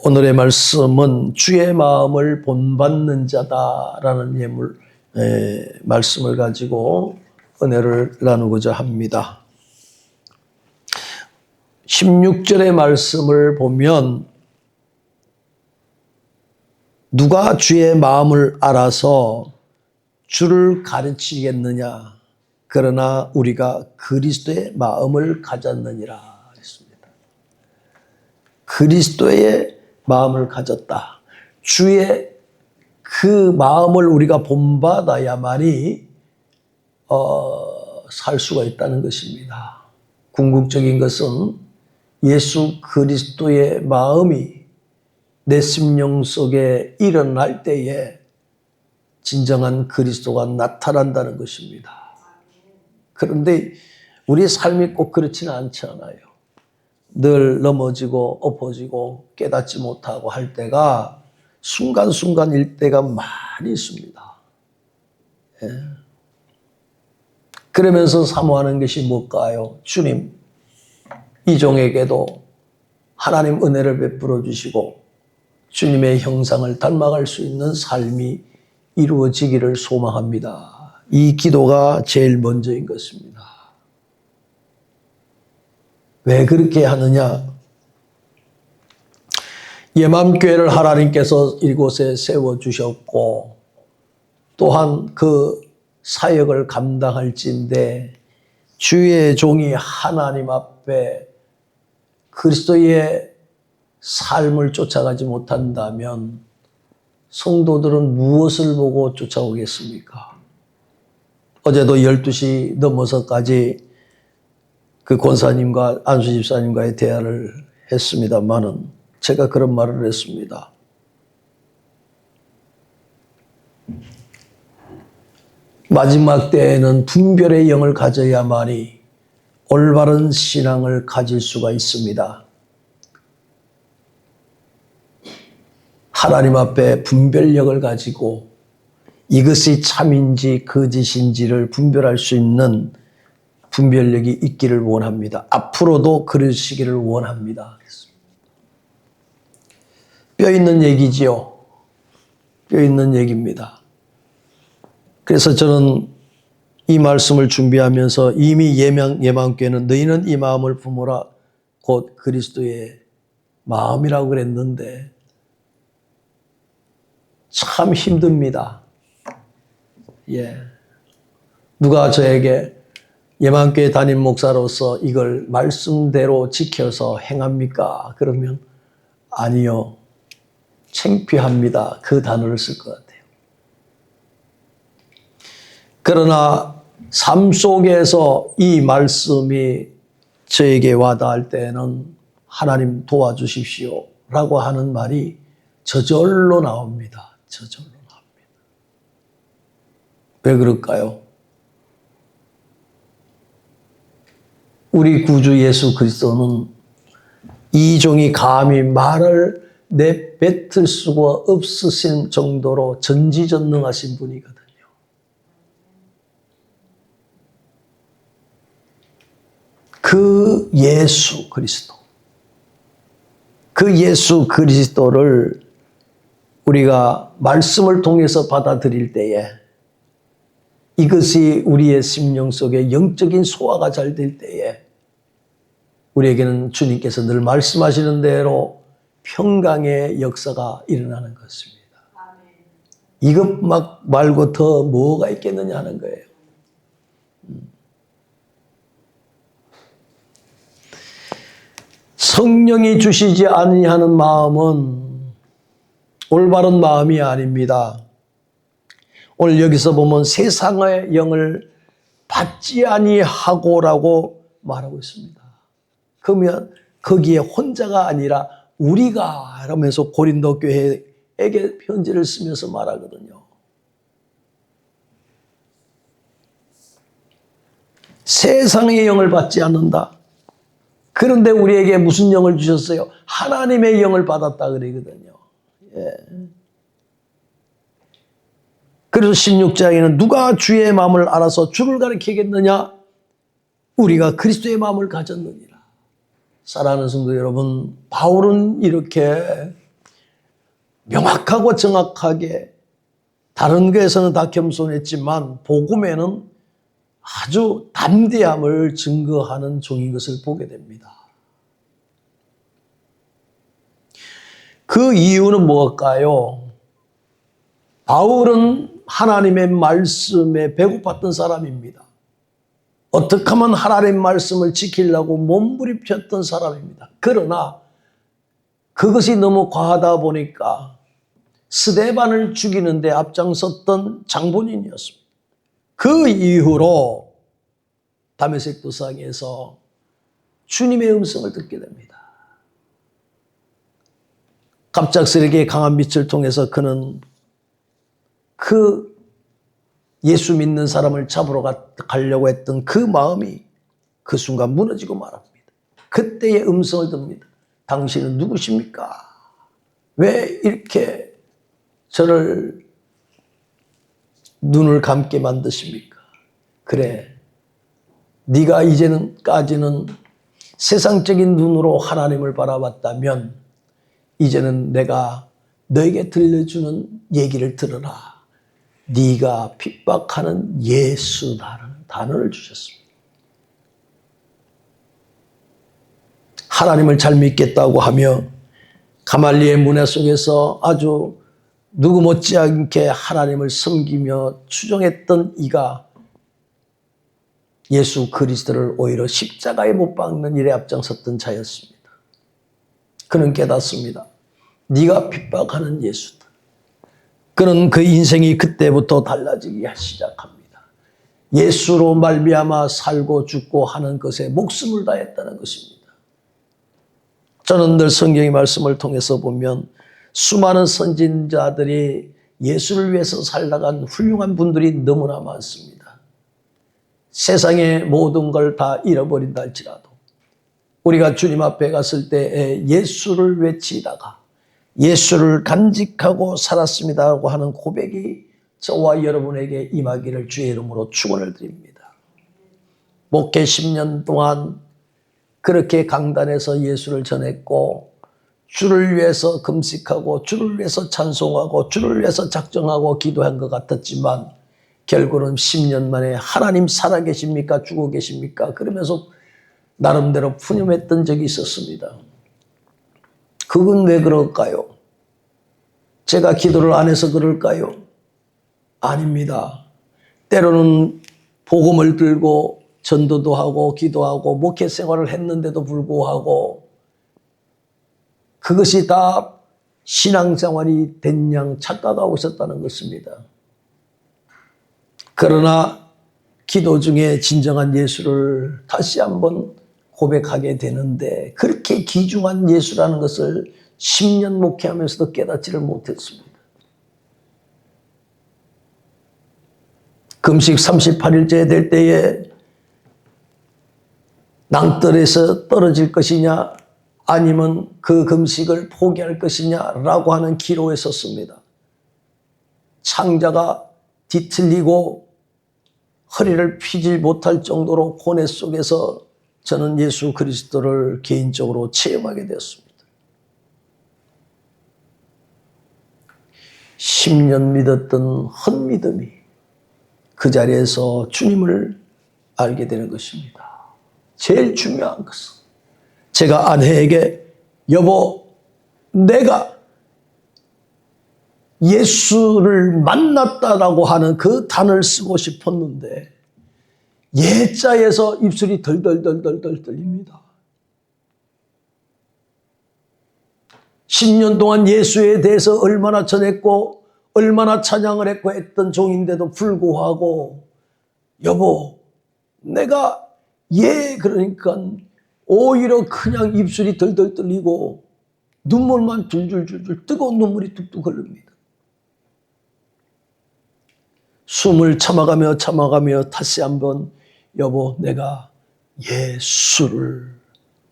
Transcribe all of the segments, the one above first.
오늘의 말씀은 주의 마음을 본받는 자다라는 말씀을 가지고 은혜를 나누고자 합니다. 16절의 말씀을 보면 누가 주의 마음을 알아서 주를 가르치겠느냐, 그러나 우리가 그리스도의 마음을 가졌느니라 했습니다. 그리스도의 마음을 가졌다. 주의 그 마음을 우리가 본받아야만이 살 수가 있다는 것입니다. 궁극적인 것은 예수 그리스도의 마음이 내 심령 속에 일어날 때에 진정한 그리스도가 나타난다는 것입니다. 그런데 우리 삶이 꼭 그렇지는 않잖아요. 늘 넘어지고 엎어지고 깨닫지 못하고 할 때가 순간순간일 때가 많이 있습니다. 예. 그러면서 사모하는 것이 뭘까요? 주님, 이 종에게도 하나님 은혜를 베풀어 주시고 주님의 형상을 닮아갈 수 있는 삶이 이루어지기를 소망합니다. 이 기도가 제일 먼저인 것입니다. 왜 그렇게 하느냐? 예맘교회를 하나님께서 이곳에 세워주셨고 또한 그 사역을 감당할진데 주의 종이 하나님 앞에 그리스도의 삶을 쫓아가지 못한다면 성도들은 무엇을 보고 쫓아오겠습니까? 어제도 12시 넘어서까지 그 권사님과 안수 집사님과의 대화를 했습니다만은 제가 그런 말을 했습니다. 마지막 때에는 분별의 영을 가져야만이 올바른 신앙을 가질 수가 있습니다. 하나님 앞에 분별력을 가지고 이것이 참인지 거짓인지를 분별할 수 있는 분별력이 있기를 원합니다. 앞으로도 그러시기를 원합니다. 뼈 있는 얘기지요. 뼈 있는 얘기입니다. 그래서 저는 이 말씀을 준비하면서 이미 예망교회는 너희는 이 마음을 품어라 곧 그리스도의 마음이라고 그랬는데 참 힘듭니다. 예. 누가 저에게 예망교회 담임 목사로서 이걸 말씀대로 지켜서 행합니까? 그러면 아니요. 창피합니다. 그 단어를 쓸 것 같아요. 그러나 삶 속에서 이 말씀이 저에게 와닿을 때는 하나님 도와주십시오 라고 하는 말이 저절로 나옵니다. 저절로 나옵니다. 왜 그럴까요? 우리 구주 예수 그리스도는 이 종이 감히 말을 내뱉을 수가 없으신 정도로 전지전능하신 분이거든요. 그 예수 그리스도, 그 예수 그리스도를 우리가 말씀을 통해서 받아들일 때에 이것이 우리의 심령 속에 영적인 소화가 잘 될 때에 우리에게는 주님께서 늘 말씀하시는 대로 평강의 역사가 일어나는 것입니다. 이것 말고 더 뭐가 있겠느냐 하는 거예요. 성령이 주시지 아니하는 마음은 올바른 마음이 아닙니다. 오늘 여기서 보면 세상의 영을 받지 아니하고라고 말하고 있습니다. 그러면 거기에 혼자가 아니라 우리가 이러면서 고린도 교회에게 편지를 쓰면서 말하거든요. 세상의 영을 받지 않는다. 그런데 우리에게 무슨 영을 주셨어요? 하나님의 영을 받았다 그러거든요. 예. 그래서 16장에는 누가 주의 마음을 알아서 주를 가리키겠느냐? 우리가 그리스도의 마음을 가졌느니라. 사랑하는 성도 여러분, 바울은 이렇게 명확하고 정확하게 다른 것에서는 다 겸손했지만 복음에는 아주 담대함을 증거하는 종인 것을 보게 됩니다. 그 이유는 무엇일까요? 바울은 하나님의 말씀에 배고팠던 사람입니다. 어떻게 하면 하나님의 말씀을 지키려고 몸부림쳤던 사람입니다. 그러나 그것이 너무 과하다 보니까 스데반을 죽이는 데 앞장섰던 장본인이었습니다. 그 이후로 다메섹 도상에서 주님의 음성을 듣게 됩니다. 갑작스럽게 강한 빛을 통해서 그는 그 예수 믿는 사람을 잡으러 가려고 했던 그 마음이 그 순간 무너지고 말합니다. 그때의 음성을 듣습니다. 당신은 누구십니까? 왜 이렇게 저를 눈을 감게 만드십니까? 그래, 네가 이제는까지는 세상적인 눈으로 하나님을 바라봤다면 이제는 내가 너에게 들려주는 얘기를 들어라. 네가 핍박하는 예수라는 단어를 주셨습니다. 하나님을 잘 믿겠다고 하며 가말리의 문화 속에서 아주 누구 못지않게 하나님을 섬기며 추종했던 이가 예수 그리스도를 오히려 십자가에 못 박는 일에 앞장섰던 자였습니다. 그는 깨닫습니다. 네가 핍박하는 예수다. 그는 그 인생이 그때부터 달라지기 시작합니다. 예수로 말미암아 살고 죽고 하는 것에 목숨을 다했다는 것입니다. 저는 늘 성경의 말씀을 통해서 보면 수많은 선진자들이 예수를 위해서 살아간 훌륭한 분들이 너무나 많습니다. 세상의 모든 걸 다 잃어버린다 할지라도 우리가 주님 앞에 갔을 때 예수를 외치다가 예수를 간직하고 살았습니다라고 하는 고백이 저와 여러분에게 임하기를 주의 이름으로 축원을 드립니다. 목회 10년 동안 그렇게 강단에서 예수를 전했고 주를 위해서 금식하고 주를 위해서 찬송하고 주를 위해서 작정하고 기도한 것 같았지만 결국은 10년 만에 하나님 살아계십니까? 죽어 계십니까? 그러면서 나름대로 푸념했던 적이 있었습니다. 그건 왜 그럴까요? 제가 기도를 안 해서 그럴까요? 아닙니다. 때로는 복음을 들고 전도도 하고 기도하고 목회 생활을 했는데도 불구하고 그것이 다 신앙생활이 된 양 착각하고 있었다는 것입니다. 그러나 기도 중에 진정한 예수를 다시 한번 고백하게 되는데 그렇게 귀중한 예수라는 것을 10년 목회하면서도 깨닫지를 못했습니다. 금식 38일째 될 때에 낭떠러에서 떨어질 것이냐 아니면 그 금식을 포기할 것이냐라고 하는 기로에 섰습니다. 창자가 뒤틀리고 허리를 펴지 못할 정도로 고뇌 속에서 저는 예수 그리스도를 개인적으로 체험하게 되었습니다. 10년 믿었던 헛믿음이 그 자리에서 주님을 알게 되는 것입니다. 제일 중요한 것은 제가 아내에게 여보 내가 예수를 만났다라고 하는 그 단어를 쓰고 싶었는데 예자에서 입술이 덜덜덜덜 떨립니다. 10년 동안 예수에 대해서 얼마나 전했고 얼마나 찬양을 했고 했던 종인데도 불구하고 여보 내가 그러니까 오히려 그냥 입술이 덜덜 떨리고 눈물만 줄줄줄줄 뜨거운 눈물이 뚝뚝 흐릅니다. 숨을 참아가며 다시 한번 여보 내가 예수를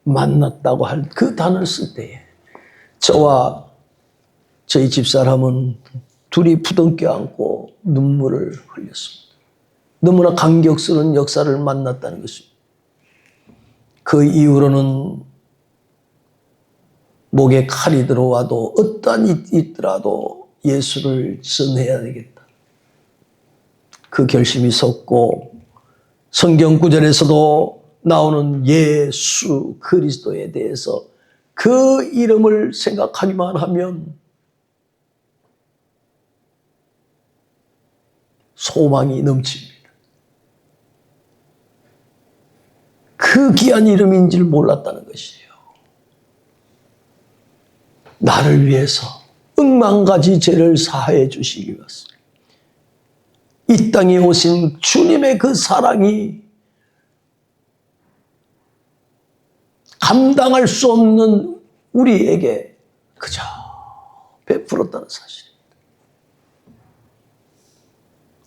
만났다고 할 그 단어를 쓸 때에 저와 저희 집사람은 둘이 부둥켜 안고 눈물을 흘렸습니다. 너무나 감격스러운 역사를 만났다는 것입니다. 그 이후로는 목에 칼이 들어와도 어떠한 일이 있더라도 예수를 전해야 되겠다. 그 결심이 섰고 성경 구절에서도 나오는 예수 그리스도에 대해서 그 이름을 생각하기만 하면 소망이 넘칩니다. 그 귀한 이름인 줄 몰랐다는 것이에요. 나를 위해서 억만가지 죄를 사하여 주시기 위해서 이 땅에 오신 주님의 그 사랑이 감당할 수 없는 우리에게 그저 베풀었다는 사실입니다.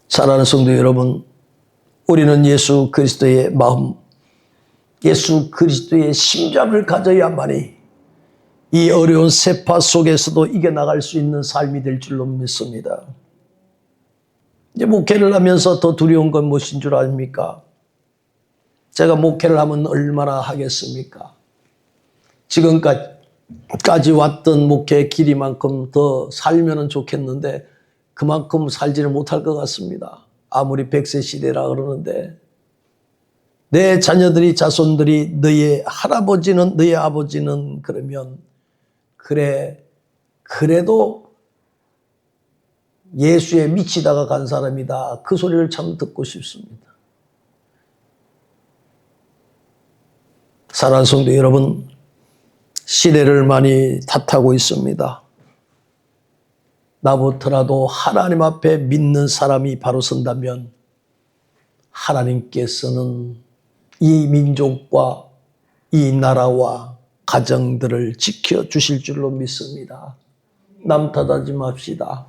사랑하는 성도 여러분, 우리는 예수 그리스도의 마음, 예수 그리스도의 심장을 가져야만이 이 어려운 세파 속에서도 이겨나갈 수 있는 삶이 될 줄로 믿습니다. 이제 목회를 하면서 더 두려운 건 무엇인 줄 아십니까? 제가 목회를 하면 얼마나 하겠습니까? 지금까지 왔던 목회의 길이만큼 더 살면 좋겠는데 그만큼 살지를 못할 것 같습니다. 아무리 100세 시대라 그러는데 내 자녀들이 자손들이 너의 할아버지는 너의 아버지는 그러면 그래 그래도 예수에 미치다가 간 사람이다. 그 소리를 참 듣고 싶습니다. 사랑하는 성도 여러분, 시대를 많이 탓하고 있습니다. 나부터라도 하나님 앞에 믿는 사람이 바로 선다면 하나님께서는 이 민족과 이 나라와 가정들을 지켜주실 줄로 믿습니다. 남 탓하지 맙시다.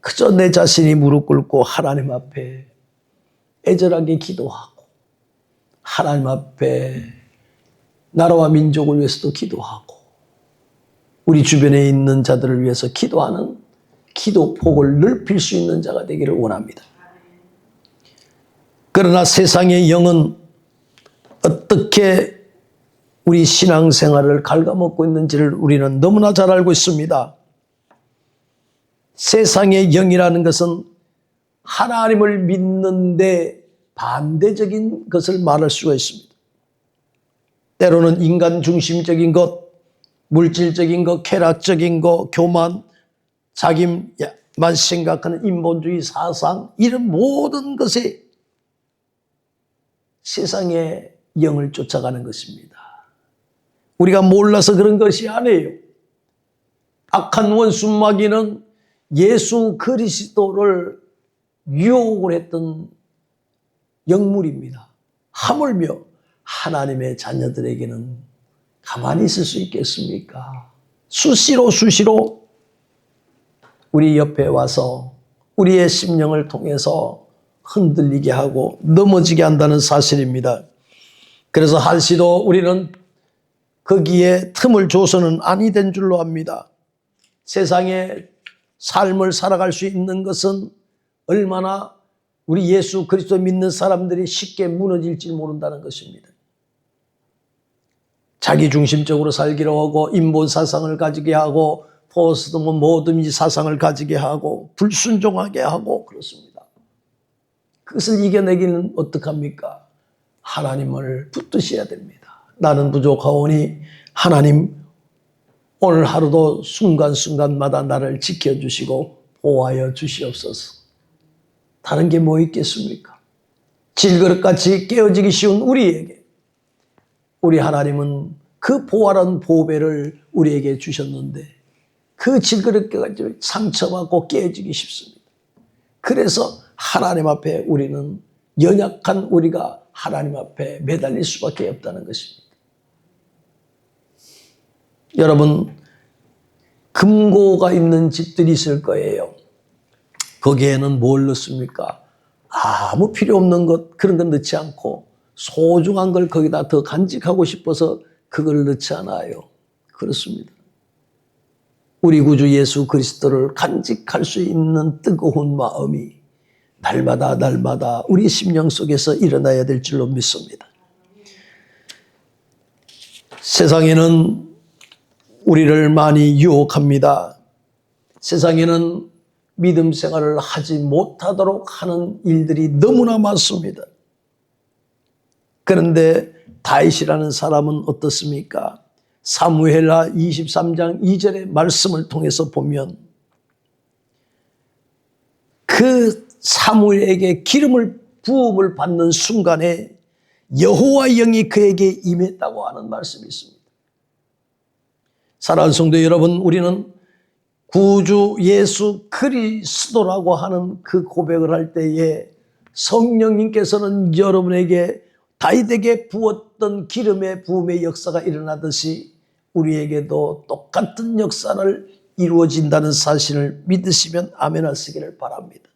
그저 내 자신이 무릎 꿇고 하나님 앞에 애절하게 기도하고 하나님 앞에 나라와 민족을 위해서도 기도하고 우리 주변에 있는 자들을 위해서 기도하는 기도폭을 넓힐 수 있는 자가 되기를 원합니다. 그러나 세상의 영은 어떻게 우리 신앙생활을 갉아먹고 있는지를 우리는 너무나 잘 알고 있습니다. 세상의 영이라는 것은 하나님을 믿는데 반대적인 것을 말할 수가 있습니다. 때로는 인간 중심적인 것, 물질적인 것, 쾌락적인 것, 교만, 자기만 생각하는 인본주의 사상, 이런 모든 것에 세상의 영을 쫓아가는 것입니다. 우리가 몰라서 그런 것이 아니에요. 악한 원수 마귀는 예수 그리스도를 유혹을 했던 영물입니다. 하물며 하나님의 자녀들에게는 가만히 있을 수 있겠습니까? 수시로 우리 옆에 와서 우리의 심령을 통해서 흔들리게 하고 넘어지게 한다는 사실입니다. 그래서 한시도 우리는 거기에 틈을 줘서는 아니 된 줄로 압니다. 세상의 삶을 살아갈 수 있는 것은 얼마나 우리 예수 그리스도 믿는 사람들이 쉽게 무너질지 모른다는 것입니다. 자기 중심적으로 살기로 하고 인본 사상을 가지게 하고 포스트몬 모든지 사상을 가지게 하고 불순종하게 하고 그렇습니다. 그것을 이겨내기는 어떡합니까? 하나님을 붙드셔야 됩니다. 나는 부족하오니 하나님 오늘 하루도 순간순간마다 나를 지켜주시고 보호하여 주시옵소서. 다른 게 뭐 있겠습니까? 질그릇같이 깨어지기 쉬운 우리에게 우리 하나님은 그 보화라는 보배를 우리에게 주셨는데 그 질그릇같이 상처받고 깨어지기 쉽습니다. 그래서 하나님 앞에 우리는 연약한 우리가 하나님 앞에 매달릴 수밖에 없다는 것입니다. 여러분, 금고가 있는 집들이 있을 거예요. 거기에는 뭘 넣습니까? 아무 필요 없는 것, 그런 건 넣지 않고 소중한 걸 거기다 더 간직하고 싶어서 그걸 넣지 않아요. 그렇습니다. 우리 구주 예수 그리스도를 간직할 수 있는 뜨거운 마음이 날마다 우리 심령 속에서 일어나야 될 줄로 믿습니다. 세상에는 우리를 많이 유혹합니다. 세상에는 믿음 생활을 하지 못하도록 하는 일들이 너무나 많습니다. 그런데 다윗이라는 사람은 어떻습니까? 사무엘하 23장 2절의 말씀을 통해서 보면 그 사무엘에게 기름을 부음을 받는 순간에 여호와 영이 그에게 임했다고 하는 말씀이 있습니다. 사랑하는 성도 여러분, 우리는 구주 예수 그리스도라고 하는 그 고백을 할 때에 성령님께서는 여러분에게 다윗에게 부었던 기름의 부음의 역사가 일어나듯이 우리에게도 똑같은 역사를 이루어진다는 사실을 믿으시면 아멘 하시기를 바랍니다.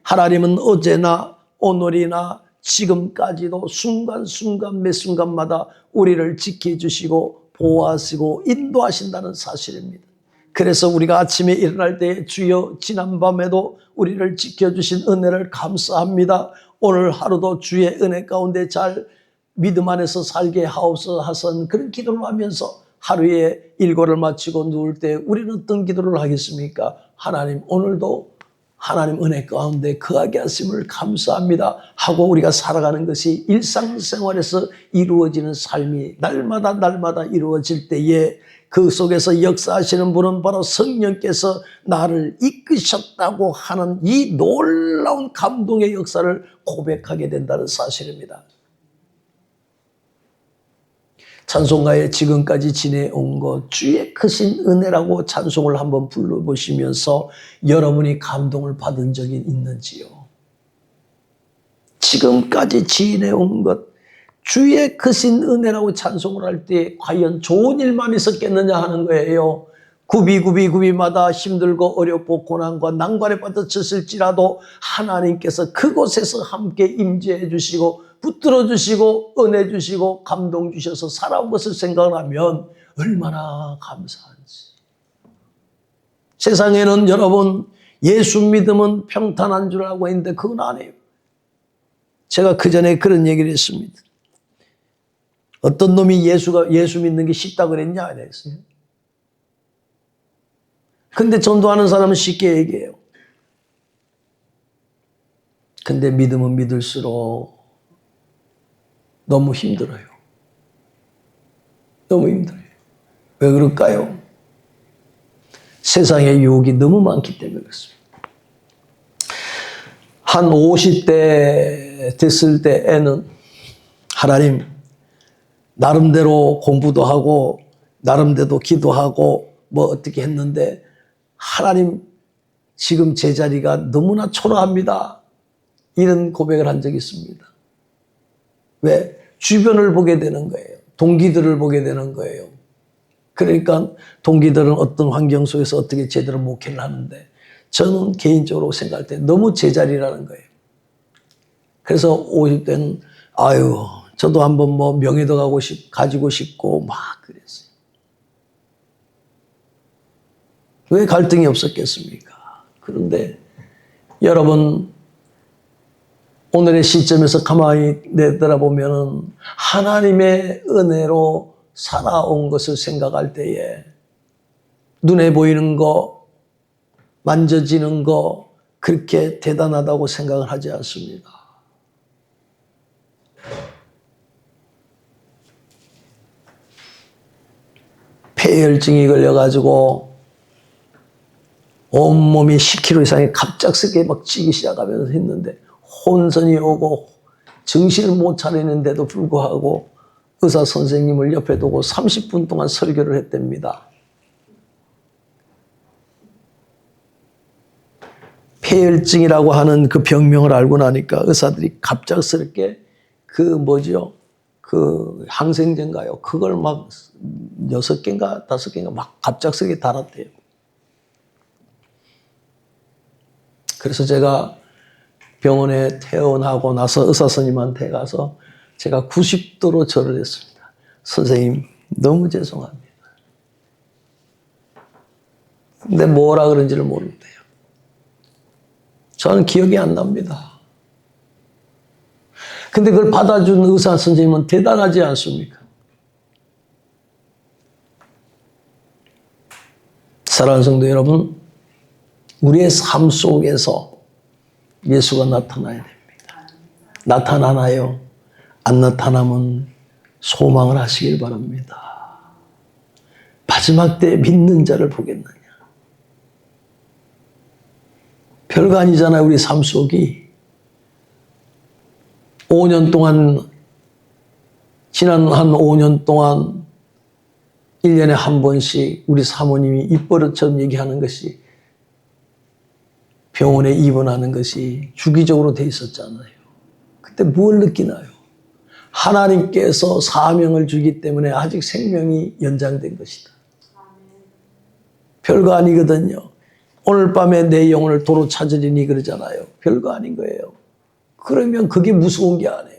하나님은 어제나 오늘이나 지금까지도 순간순간 매 순간마다 우리를 지켜주시고 보호하시고 인도하신다는 사실입니다. 그래서 우리가 아침에 일어날 때 주여 지난밤에도 우리를 지켜주신 은혜를 감사합니다. 오늘 하루도 주의 은혜 가운데 잘 믿음 안에서 살게 하옵소서 하선 그런 기도를 하면서 하루에 일과를 마치고 누울 때 우리는 어떤 기도를 하겠습니까? 하나님 오늘도 하나님 은혜 가운데 거하게 하심을 감사합니다 하고 우리가 살아가는 것이 일상생활에서 이루어지는 삶이 날마다 이루어질 때에 그 속에서 역사하시는 분은 바로 성령께서 나를 이끄셨다고 하는 이 놀라운 감동의 역사를 고백하게 된다는 사실입니다. 찬송가에 지금까지 지내온 것 주의 크신 은혜라고 찬송을 한번 불러보시면서 여러분이 감동을 받은 적이 있는지요? 지금까지 지내온 것 주의 크신 은혜라고 찬송을 할 때 과연 좋은 일만 있었겠느냐 하는 거예요. 구비마다 힘들고 어렵고 고난과 난관에 빠져쳤을지라도 하나님께서 그곳에서 함께 임재해 주시고 붙들어 주시고 은혜 주시고 감동 주셔서 살아온 것을 생각하면 얼마나 감사한지. 세상에는 여러분 예수 믿으면 평탄한 줄 알고 있는데 그건 아니에요. 제가 그전에 그런 얘기를 했습니다. 어떤 놈이 예수 믿는 게 쉽다 그랬냐 안 했어요. 근데 전도하는 사람은 쉽게 얘기해요. 근데 믿으면 믿을수록 너무 힘들어요. 너무 힘들어요. 왜 그럴까요? 세상에 유혹이 너무 많기 때문에 그렇습니다. 한 50대 됐을 때에는 하나님 나름대로 공부도 하고 나름대로 기도하고 뭐 어떻게 했는데 하나님 지금 제 자리가 너무나 초라합니다. 이런 고백을 한 적이 있습니다. 왜? 주변을 보게 되는 거예요. 동기들을 보게 되는 거예요. 그러니까 동기들은 어떤 환경 속에서 어떻게 제대로 목회를 하는데 저는 개인적으로 생각할 때 너무 제자리라는 거예요. 그래서 50대는 저도 한번 뭐 명예도 가지고 싶고 막 그랬어요. 왜 갈등이 없었겠습니까? 그런데 여러분 오늘의 시점에서 가만히 내돌아보면 하나님의 은혜로 살아온 것을 생각할 때에 눈에 보이는 거, 만져지는 거 그렇게 대단하다고 생각을 하지 않습니다. 폐혈증이 걸려가지고 온몸이 10kg 이상이 갑작스럽게 막 찌기 시작하면서 했는데 혼선이 오고 정신을 못 차리는데도 불구하고 의사 선생님을 옆에 두고 30분 동안 설교를 했답니다. 폐혈증이라고 하는 그 병명을 알고 나니까 의사들이 갑작스럽게 그 항생제인가요? 그걸 막 6개인가 5개인가 막 갑작스럽게 달았대요. 그래서 제가 병원에 퇴원하고 나서 의사 선생님한테 가서 제가 90도로 절을 했습니다. 선생님, 너무 죄송합니다. 근데 뭐라 그런지를 모르는데요. 저는 기억이 안 납니다. 근데 그걸 받아준 의사 선생님은 대단하지 않습니까? 사랑하는 성도 여러분, 우리의 삶 속에서 예수가 나타나야 됩니다. 나타나나요? 안 나타나면 소망을 하시길 바랍니다. 마지막 때 믿는 자를 보겠느냐? 별거 아니잖아요, 우리 삶 속이. 5년 동안, 지난 한 5년 동안 1년에 한 번씩 우리 사모님이 입버릇처럼 얘기하는 것이 병원에 입원하는 것이 주기적으로 돼 있었잖아요. 그때 뭘 느끼나요? 하나님께서 사명을 주기 때문에 아직 생명이 연장된 것이다. 별거 아니거든요. 오늘 밤에 내 영혼을 도로 찾으리니 그러잖아요. 별거 아닌 거예요. 그러면 그게 무서운 게 아니에요.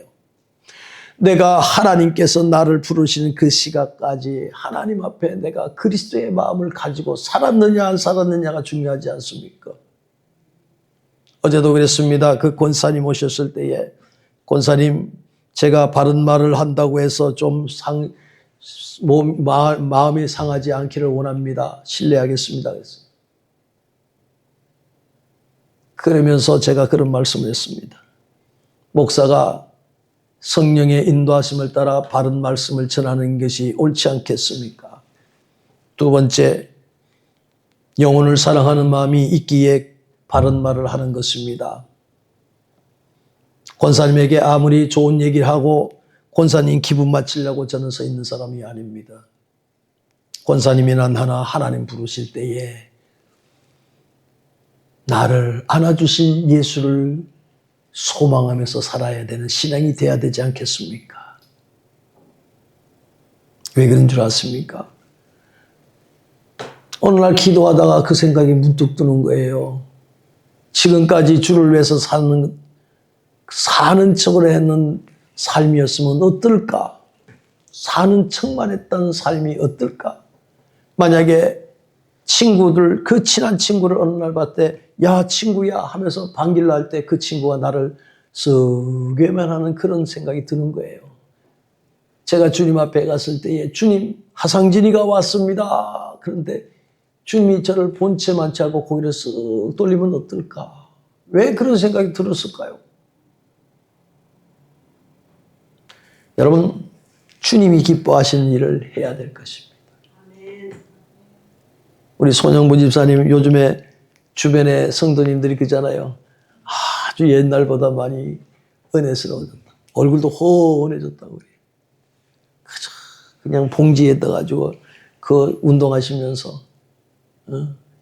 내가 하나님께서 나를 부르시는 그 시각까지 하나님 앞에 내가 그리스도의 마음을 가지고 살았느냐 안 살았느냐가 중요하지 않습니까? 어제도 그랬습니다. 그 권사님 오셨을 때에 권사님 제가 바른 말을 한다고 해서 좀 마음이 상하지 않기를 원합니다. 신뢰하겠습니다. 그러면서 제가 그런 말씀을 했습니다. 목사가 성령의 인도하심을 따라 바른 말씀을 전하는 것이 옳지 않겠습니까? 두 번째, 영혼을 사랑하는 마음이 있기에 바른 말을 하는 것입니다. 권사님에게 아무리 좋은 얘기를 하고 권사님 기분 맞추려고 저는 서 있는 사람이 아닙니다. 권사님이 난 하나님 부르실 때에 나를 안아주신 예수를 소망하면서 살아야 되는 신앙이 돼야 되지 않겠습니까? 왜 그런 줄 아십니까? 어느 날 기도하다가 그 생각이 문득 드는 거예요. 지금까지 주를 위해서 사는 척을 했는 삶이었으면 어떨까? 사는 척만 했던 삶이 어떨까? 만약에 친구들, 그 친한 친구를 어느 날 봤을 때, 야, 친구야 하면서 반길로 할 때 그 친구가 나를 쓱 외면하는 그런 생각이 드는 거예요. 제가 주님 앞에 갔을 때에, 주님, 하상진이가 왔습니다. 그런데 주님이 저를 본체만 차고 고개를 쓱 돌리면 어떨까? 왜 그런 생각이 들었을까요? 여러분, 주님이 기뻐하시는 일을 해야 될 것입니다. 우리 손영부 집사님 요즘에 주변에 성도님들이 그러잖아요. 아주 옛날보다 많이 은혜스러워졌다. 얼굴도 훤해졌다고 그래요. 그냥 봉지에 떠가지고 그 운동하시면서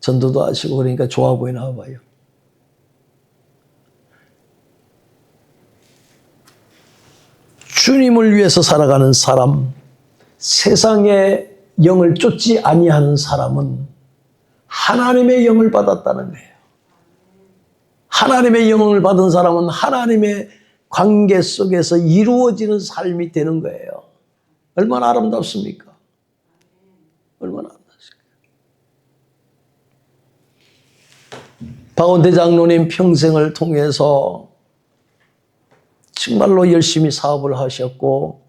전도도 하시고 그러니까 좋아 보이나 봐요. 주님을 위해서 살아가는 사람, 세상의 영을 쫓지 아니하는 사람은 하나님의 영을 받았다는 거예요. 하나님의 영을 받은 사람은 하나님의 관계 속에서 이루어지는 삶이 되는 거예요. 얼마나 아름답습니까? 얼마나 아름답습니까? 박원대 장로님 평생을 통해서 정말로 열심히 사업을 하셨고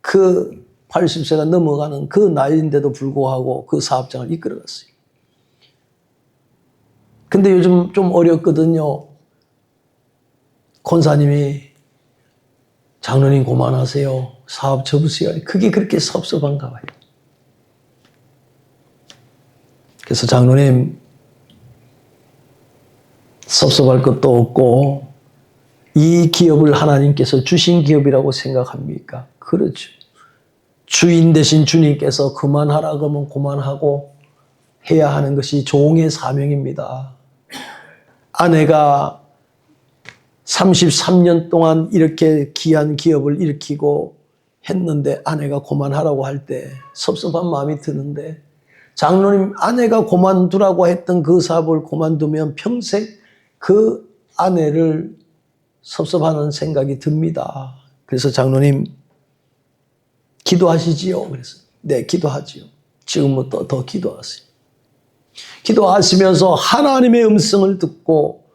그 80세가 넘어가는 그 나이인데도 불구하고 그 사업장을 이끌어갔어요. 근데 요즘 좀 어렵거든요. 권사님이 장로님 그만하세요. 사업 접으세요. 그게 그렇게 섭섭한가 봐요. 그래서 장로님 섭섭할 것도 없고 이 기업을 하나님께서 주신 기업이라고 생각합니까? 그렇죠. 주인 되신 주님께서 그만하라 그러면 그만하고 해야 하는 것이 종의 사명입니다. 아내가 33년 동안 이렇게 귀한 기업을 일으키고 했는데 아내가 그만하라고 할 때 섭섭한 마음이 드는데 장로님 아내가 그만두라고 했던 그 사업을 그만두면 평생 그 아내를 섭섭하는 생각이 듭니다. 그래서 장로님 기도하시지요? 그래서 네, 기도하지요. 지금부터 더 기도하세요. 기도하시면서 하나님의 음성을 듣고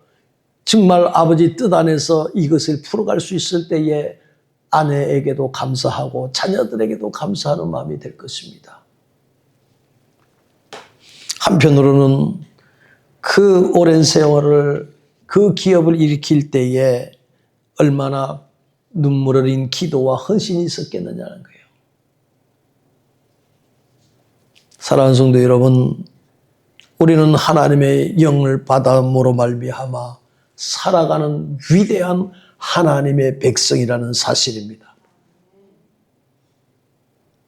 정말 아버지 뜻 안에서 이것을 풀어갈 수 있을 때에 아내에게도 감사하고 자녀들에게도 감사하는 마음이 될 것입니다. 한편으로는 그 오랜 세월을 그 기업을 일으킬 때에 얼마나 눈물 어린 기도와 헌신이 있었겠느냐는 거예요. 사랑하는 성도 여러분, 우리는 하나님의 영을 받음으로 말미암아 살아가는 위대한 하나님의 백성이라는 사실입니다.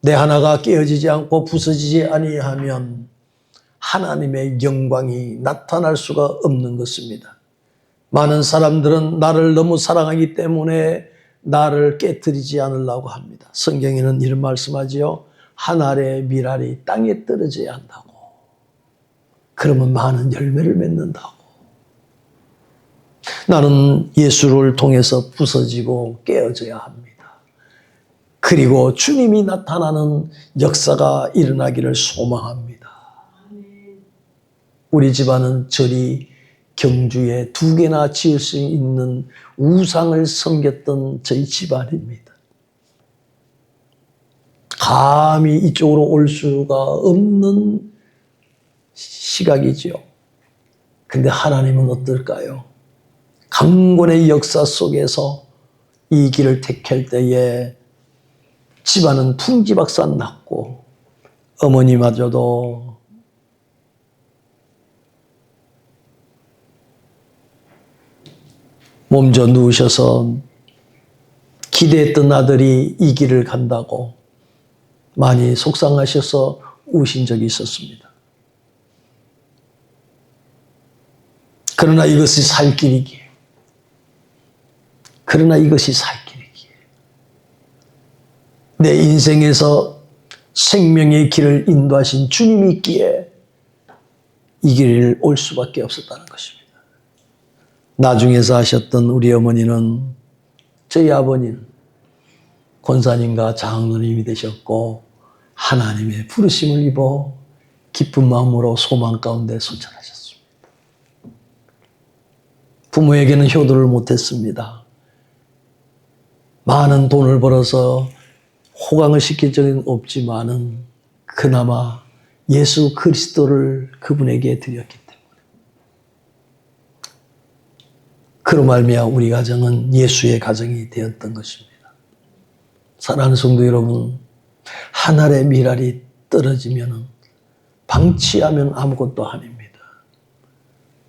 내 하나가 깨어지지 않고 부서지지 아니하면 하나님의 영광이 나타날 수가 없는 것입니다. 많은 사람들은 나를 너무 사랑하기 때문에 나를 깨뜨리지 않으려고 합니다. 성경에는 이런 말씀하지요. 하늘의 밀알이 땅에 떨어져야 한다고. 그러면 많은 열매를 맺는다고. 나는 예수를 통해서 부서지고 깨어져야 합니다. 그리고 주님이 나타나는 역사가 일어나기를 소망합니다. 우리 집안은 절이 경주에 2개나 지을 수 있는 우상을 섬겼던 저희 집안입니다. 감히 이쪽으로 올 수가 없는 시각이지요. 근데 하나님은 어떨까요? 강권의 역사 속에서 이 길을 택할 때에 집안은 풍지박산 났고 어머니마저도 몸져 누우셔서 기대했던 아들이 이 길을 간다고 많이 속상하셔서 우신 적이 있었습니다. 그러나 이것이 살 길이기에. 그러나 이것이 살 길이기에. 내 인생에서 생명의 길을 인도하신 주님이 있기에 이 길을 올 수밖에 없었다는 것입니다. 나중에서 하셨던 우리 어머니는, 저희 아버님은 권사님과 장로님이 되셨고 하나님의 부르심을 입어 기쁜 마음으로 소망 가운데 소천하셨습니다. 부모에게는 효도를 못했습니다. 많은 돈을 벌어서 호강을 시킬 적은 없지만은 그나마 예수 그리스도를 그분에게 드렸기 때문에 그로 말미암아 우리 가정은 예수의 가정이 되었던 것입니다. 사랑하는 성도 여러분, 하늘의 밀알이 떨어지면 방치하면 아무것도 아닙니다.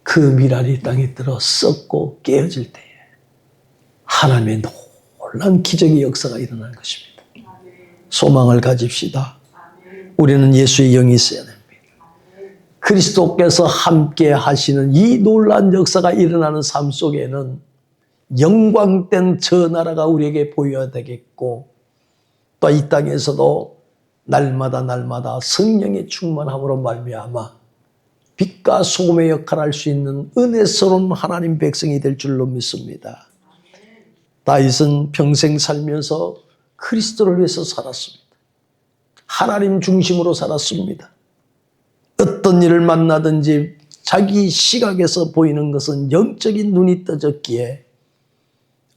그 밀알이 땅에 들어 썩고 깨어질 때에 하나님의 놀라운 기적의 역사가 일어나는 것입니다. 소망을 가집시다. 우리는 예수의 영이 있어야 됩니다. 그리스도께서 함께 하시는 이 놀라운 역사가 일어나는 삶 속에는 영광된 저 나라가 우리에게 보여야 되겠고 또 이 땅에서도 날마다 성령의 충만함으로 말미암아 빛과 소금의 역할을 할 수 있는 은혜스러운 하나님 백성이 될 줄로 믿습니다. 다윗은 평생 살면서 그리스도를 위해서 살았습니다. 하나님 중심으로 살았습니다. 어떤 일을 만나든지 자기 시각에서 보이는 것은 영적인 눈이 떠졌기에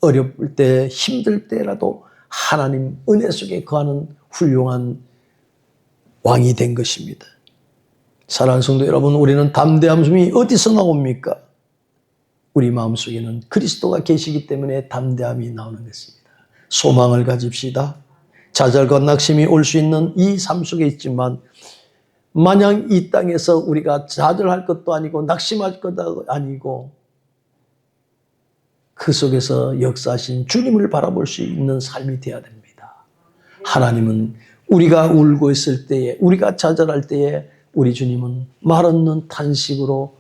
어렵을 때 힘들 때라도 하나님 은혜 속에 거하는 훌륭한 왕이 된 것입니다. 사랑하는 성도 여러분, 우리는 담대함이 어디서 나옵니까? 우리 마음속에는 그리스도가 계시기 때문에 담대함이 나오는 것입니다. 소망을 가집시다. 좌절과 낙심이 올 수 있는 이 삶 속에 있지만 마냥 이 땅에서 우리가 좌절할 것도 아니고 낙심할 것도 아니고 그 속에서 역사하신 주님을 바라볼 수 있는 삶이 되어야 됩니다. 하나님은 우리가 울고 있을 때에, 우리가 좌절할 때에 우리 주님은 말 없는 탄식으로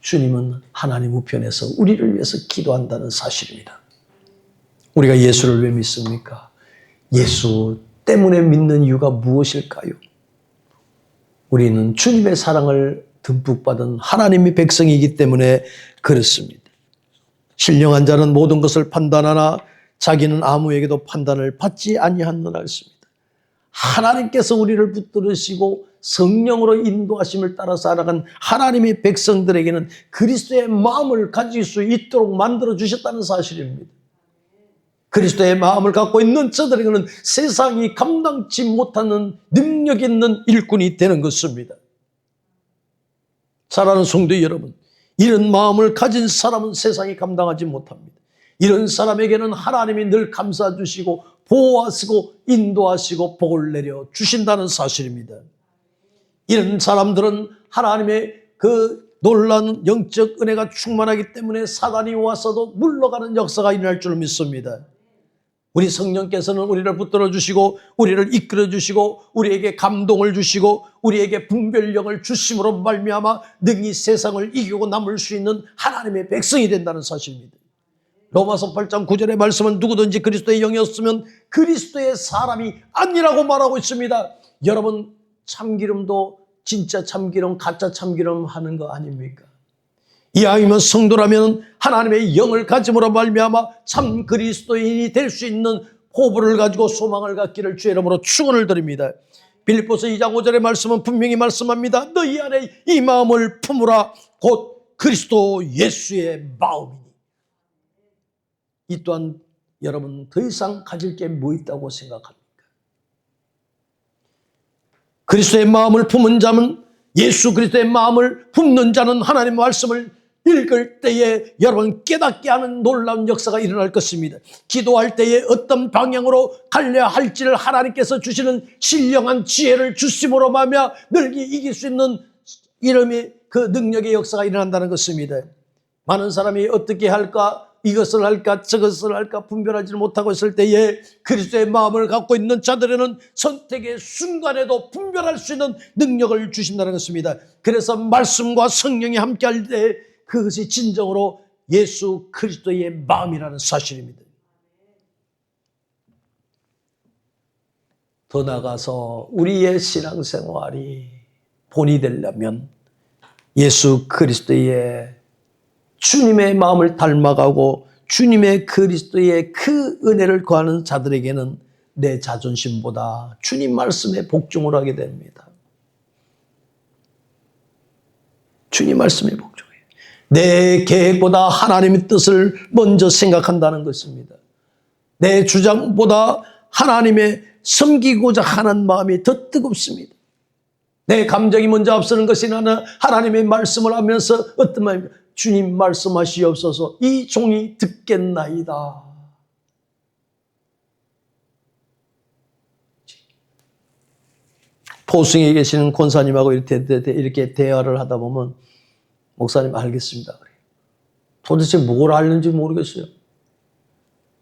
주님은 하나님 우편에서 우리를 위해서 기도한다는 사실입니다. 우리가 예수를 왜 믿습니까? 예수 때문에 믿는 이유가 무엇일까요? 우리는 주님의 사랑을 듬뿍 받은 하나님의 백성이기 때문에 그렇습니다. 신령한 자는 모든 것을 판단하나 자기는 아무에게도 판단을 받지 아니하느라 했습니다. 하나님께서 우리를 붙들으시고 성령으로 인도하심을 따라 살아간 하나님의 백성들에게는 그리스도의 마음을 가질 수 있도록 만들어 주셨다는 사실입니다. 그리스도의 마음을 갖고 있는 저들에게는 세상이 감당치 못하는 능력 있는 일꾼이 되는 것입니다. 사랑하는 성도 여러분, 이런 마음을 가진 사람은 세상이 감당하지 못합니다. 이런 사람에게는 하나님이 늘 감싸 주시고 보호하시고 인도하시고 복을 내려 주신다는 사실입니다. 이런 사람들은 하나님의 그 놀라운 영적 은혜가 충만하기 때문에 사단이 와서도 물러가는 역사가 일어날 줄 믿습니다. 우리 성령께서는 우리를 붙들어 주시고 우리를 이끌어 주시고 우리에게 감동을 주시고 우리에게 분별력을 주심으로 말미암아 능히 세상을 이기고 남을 수 있는 하나님의 백성이 된다는 사실입니다. 로마서 8장 9절의 말씀은 누구든지 그리스도의 영이 없으면 그리스도의 사람이 아니라고 말하고 있습니다. 여러분, 참기름도 진짜 참기름, 가짜 참기름 하는 거 아닙니까? 이왕이면 성도라면 하나님의 영을 가짐으로 말미암아 참 그리스도인이 될 수 있는 호부를 가지고 소망을 갖기를 주의 이름으로 축원을 드립니다. 빌립보서 2장 5절의 말씀은 분명히 말씀합니다. 너희 안에 이 마음을 품으라. 곧 그리스도 예수의 마음이니. 이 또한 여러분 더 이상 가질 게 뭐 있다고 생각합니까? 그리스도의 마음을 품은 자는, 예수 그리스도의 마음을 품는 자는 하나님의 말씀을 읽을 때에 여러분 깨닫게 하는 놀라운 역사가 일어날 것입니다. 기도할 때에 어떤 방향으로 갈려야 할지를 하나님께서 주시는 신령한 지혜를 주심으로 말미암아 늘기 이길 수 있는 이름의 그 능력의 역사가 일어난다는 것입니다. 많은 사람이 어떻게 할까, 이것을 할까 저것을 할까 분별하지 못하고 있을 때에 그리스도의 마음을 갖고 있는 자들에는 선택의 순간에도 분별할 수 있는 능력을 주신다는 것입니다. 그래서 말씀과 성령이 함께할 때 그것이 진정으로 예수 그리스도의 마음이라는 사실입니다. 더 나아가서 우리의 신앙생활이 본이 되려면 예수 그리스도의 주님의 마음을 닮아가고 주님의 그리스도의 그 은혜를 구하는 자들에게는 내 자존심보다 주님 말씀에 복종을 하게 됩니다. 주님 말씀에 복종해요. 내 계획보다 하나님의 뜻을 먼저 생각한다는 것입니다. 내 주장보다 하나님의 섬기고자 하는 마음이 더 뜨겁습니다. 내 감정이 먼저 앞서는 것이 아니라 하나님의 말씀을 하면서 어떤 마음입니까? 주님 말씀하시옵소서, 이 종이 듣겠나이다. 포승에 계시는 권사님하고 이렇게 대화를 하다 보면 목사님 알겠습니다. 도대체 뭘 하는지 모르겠어요.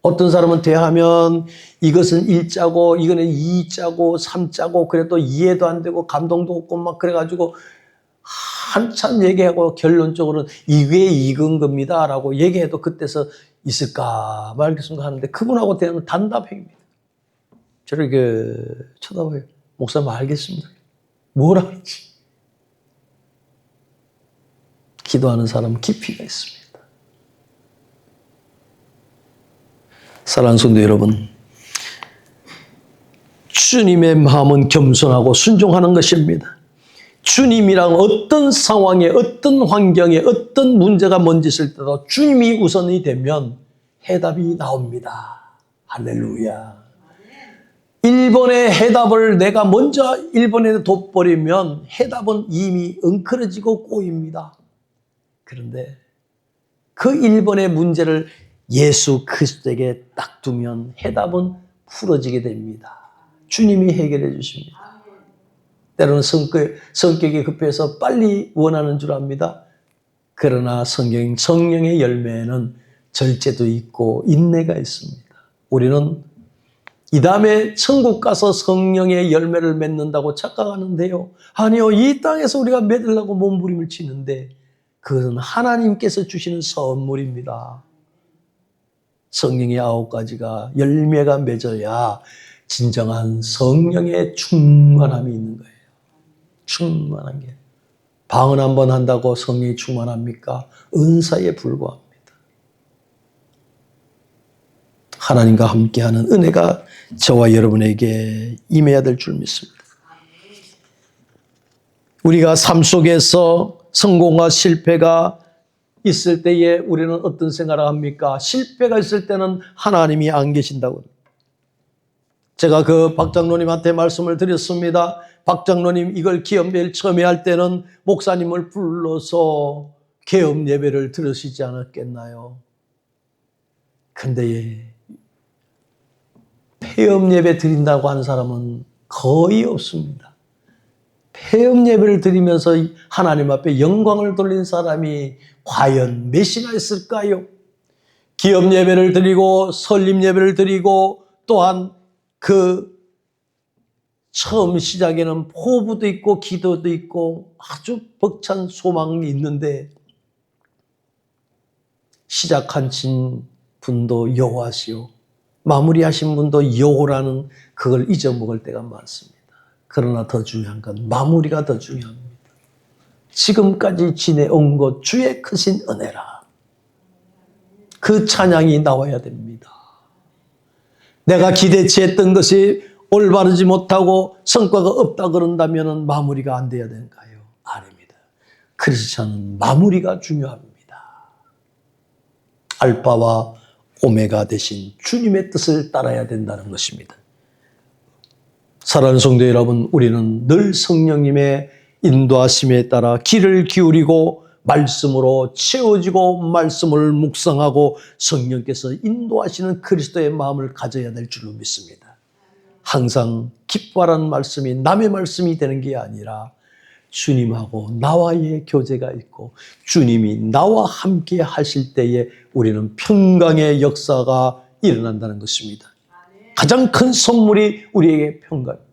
어떤 사람은 대하면 이것은 1자고 이거는 2자고 3자고 그래도 이해도 안 되고 감동도 없고 막 그래가지고 한참 얘기하고 결론적으로는 이게 익은 겁니다 라고 얘기해도 그때서 있을까 말겠습니까 하는데 그분하고 대하면 단답형입니다. 저를 이렇게 쳐다봐요. 목사님 알겠습니다. 뭐라 그러지? 기도하는 사람은 깊이가 있습니다. 사랑하는 성도 여러분, 주님의 마음은 겸손하고 순종하는 것입니다. 주님이랑 어떤 상황에 어떤 환경에 어떤 문제가 먼저 있을 때도 주님이 우선이 되면 해답이 나옵니다. 할렐루야. 1번의 해답을 내가 먼저 1번에 둬버리면 해답은 이미 엉클어지고 꼬입니다. 그런데 그 1번의 문제를 예수 그리스도에게 딱 두면 해답은 풀어지게 됩니다. 주님이 해결해 주십니다. 때로는 성격이 급해서 빨리 원하는 줄 압니다. 그러나 성령의 열매에는 절제도 있고 인내가 있습니다. 우리는 이 다음에 천국 가서 성령의 열매를 맺는다고 착각하는데요. 아니요, 이 땅에서 우리가 맺으려고 몸부림을 치는데 그것은 하나님께서 주시는 선물입니다. 성령의 9가지가 열매가 맺어야 진정한 성령의 충만함이 있는 거예요. 충만한 게. 방언 한 번 한다고 성령이 충만합니까? 은사에 불과합니다. 하나님과 함께하는 은혜가 저와 여러분에게 임해야 될 줄 믿습니다. 우리가 삶 속에서 성공과 실패가 있을 때에 우리는 어떤 생각을 합니까? 실패가 있을 때는 하나님이 안 계신다고. 제가 그 박장로님한테 말씀을 드렸습니다. 박장로님, 이걸 기업예배를 처음에 할 때는 목사님을 불러서 개업 예배를 들으시지 않았겠나요? 근데 폐업 예배 드린다고 하는 사람은 거의 없습니다. 폐업 예배를 드리면서 하나님 앞에 영광을 돌린 사람이 과연 몇이나 있을까요? 기업 예배를 드리고 설립 예배를 드리고 또한 그 처음 시작에는 포부도 있고 기도도 있고 아주 벅찬 소망이 있는데 시작한 분도 여호와시오, 마무리하신 분도 여호라는 그걸 잊어먹을 때가 많습니다. 그러나 더 중요한 건 마무리가 더 중요합니다. 지금까지 지내온 것 주의 크신 은혜라. 그 찬양이 나와야 됩니다. 내가 기대치 했던 것이 올바르지 못하고 성과가 없다 그런다면 마무리가 안 돼야 되는가요? 아닙니다. 크리스찬은 마무리가 중요합니다. 알파와 오메가 되신 주님의 뜻을 따라야 된다는 것입니다. 사랑하는 성도 여러분, 우리는 늘 성령님의 인도하심에 따라 귀를 기울이고 말씀으로 채워지고 말씀을 묵상하고 성령께서 인도하시는 그리스도의 마음을 가져야 될 줄로 믿습니다. 항상 기뻐하라는 말씀이 남의 말씀이 되는 게 아니라 주님하고 나와의 교제가 있고 주님이 나와 함께 하실 때에 우리는 평강의 역사가 일어난다는 것입니다. 가장 큰 선물이 우리에게 평강입니다.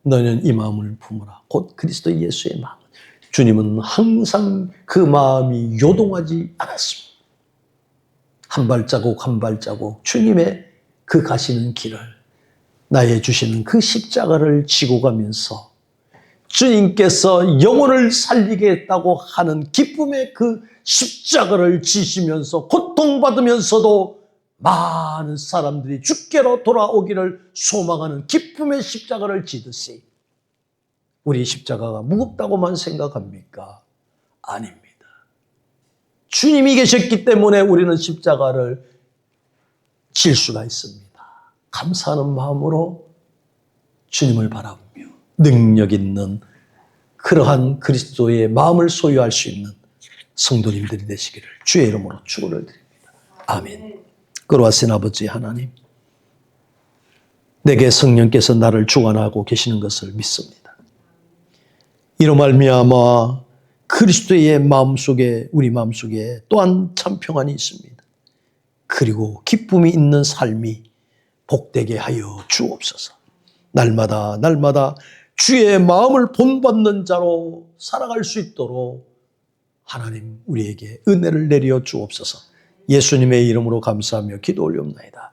너는 이 마음을 품으라. 곧 그리스도 예수의 마음. 주님은 항상 그 마음이 요동하지 않았습니다. 한 발자국 한 발자국 주님의 그 가시는 길을, 나의 주시는 그 십자가를 지고 가면서 주님께서 영혼을 살리겠다고 하는 기쁨의 그 십자가를 지시면서 고통받으면서도 많은 사람들이 주께로 돌아오기를 소망하는 기쁨의 십자가를 지듯이 우리 십자가가 무겁다고만 생각합니까? 아닙니다. 주님이 계셨기 때문에 우리는 십자가를 질 수가 있습니다. 감사하는 마음으로 주님을 바라보며 능력 있는 그러한 그리스도의 마음을 소유할 수 있는 성도님들이 되시기를 주의 이름으로 축원을 드립니다. 아멘. 끌어와신 아버지 하나님, 내게 성령께서 나를 주관하고 계시는 것을 믿습니다. 이로 말미암아 그리스도의 마음속에, 우리 마음속에 또한 참 평안이 있습니다. 그리고 기쁨이 있는 삶이 복되게 하여 주옵소서. 날마다 날마다 주의 마음을 본받는 자로 살아갈 수 있도록 하나님 우리에게 은혜를 내려 주옵소서. 예수님의 이름으로 감사하며 기도 올리옵나이다.